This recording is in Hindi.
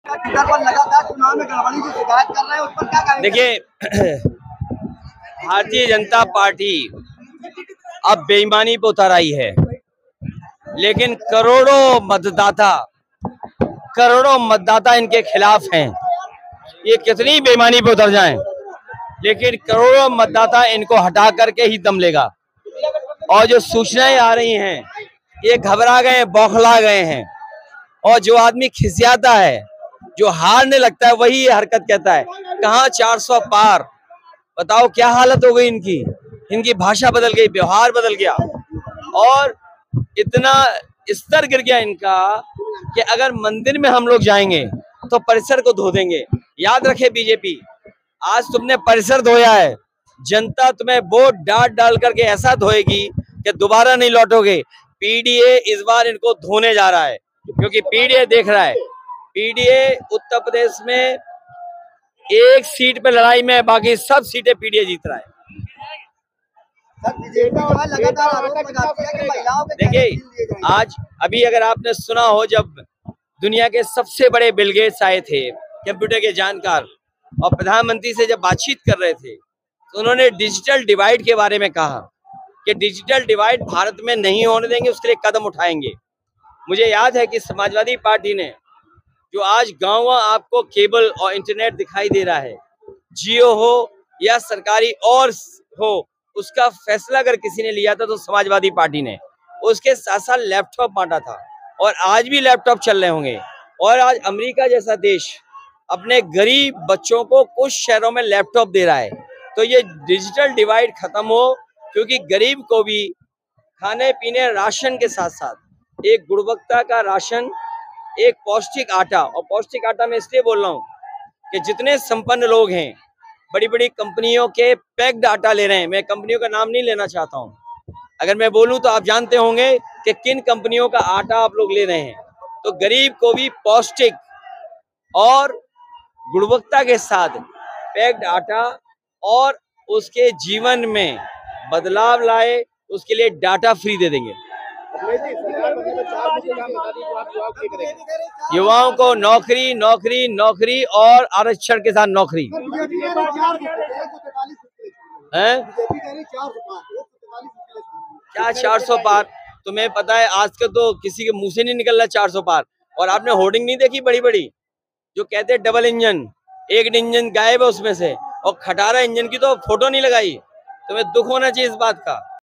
लगातार चुनाव में गड़बड़ी की शिकायत कर रहे हैं, उस पर क्या कहेंगे? देखिए, भारतीय जनता पार्टी अब बेईमानी पे उतर आई है, लेकिन करोड़ों मतदाता इनके खिलाफ हैं। ये कितनी बेईमानी पे उतर जाएं, लेकिन करोड़ों मतदाता इनको हटा करके ही दम लेगा। और जो सूचनाएं आ रही हैं, ये घबरा गए, बौखला गए हैं। और जो आदमी खिसियाता है, जो हारने लगता है, वही ये हरकत कहता है। कहाँ 400 पार, बताओ क्या हालत हो गई इनकी भाषा बदल गई, व्यवहार बदल गया और इतना स्तर गिर गया इनका कि अगर मंदिर में हम लोग जाएंगे तो परिसर को धो देंगे। याद रखे बीजेपी, आज तुमने परिसर धोया है, जनता तुम्हें वोट डाल डाल करके ऐसा धोएगी कि दोबारा नहीं लौटोगे। पीडीए इस बार इनको धोने जा रहा है, क्योंकि पीडीए देख रहा है, पीडीए उत्तर प्रदेश में एक सीट पे लड़ाई में, बाकी सब सीटें पीडीए जीत रहा है। देखिए, आज अभी अगर आपने सुना हो, जब दुनिया के सबसे बड़े बिल गेट्स आए थे, कंप्यूटर के जानकार, और प्रधानमंत्री से जब बातचीत कर रहे थे, तो उन्होंने डिजिटल डिवाइड के बारे में कहा कि डिजिटल डिवाइड भारत में नहीं होने देंगे, उसके लिए कदम उठाएंगे। मुझे याद है कि समाजवादी पार्टी ने, जो आज गाँव आपको केबल और इंटरनेट दिखाई दे रहा है, जियो हो या सरकारी और हो, उसका फैसला अगर किसी ने लिया था तो समाजवादी पार्टी ने। उसके साथ साथ लैपटॉप बांटा था, और आज भी लैपटॉप चल रहे होंगे। और आज अमेरिका जैसा देश अपने गरीब बच्चों को कुछ शहरों में लैपटॉप दे रहा है। तो ये डिजिटल डिवाइड खत्म हो, क्योंकि गरीब को भी खाने पीने राशन के साथ साथ एक गुणवत्ता का राशन, एक पौष्टिक आटा, और पौष्टिक आटा मैं इसलिए बोल रहा हूँ कि जितने संपन्न लोग हैं बड़ी बड़ी कंपनियों के पैक्ड आटा ले रहे हैं। मैं कंपनियों का नाम नहीं लेना चाहता हूँ, अगर मैं बोलूं तो आप जानते होंगे कि किन कंपनियों का आटा आप लोग ले रहे हैं। तो गरीब को भी पौष्टिक और गुणवत्ता के साथ पैक्ड आटा और उसके जीवन में बदलाव लाए, उसके लिए डाटा फ्री दे देंगे। युवाओं को नौकरी नौकरी नौकरी और आरक्षण के साथ नौकरी है। क्या 400 पार? तुम्हें पता है आजकल तो किसी के मुंह से नहीं निकल रहा 400 पार। और आपने होर्डिंग नहीं देखी बड़ी बड़ी, जो कहते हैं डबल इंजन, एक इंजन गायब है उसमें से, और खटारा इंजन की तो फोटो नहीं लगाई। तुम्हें दुख होना चाहिए इस बात का।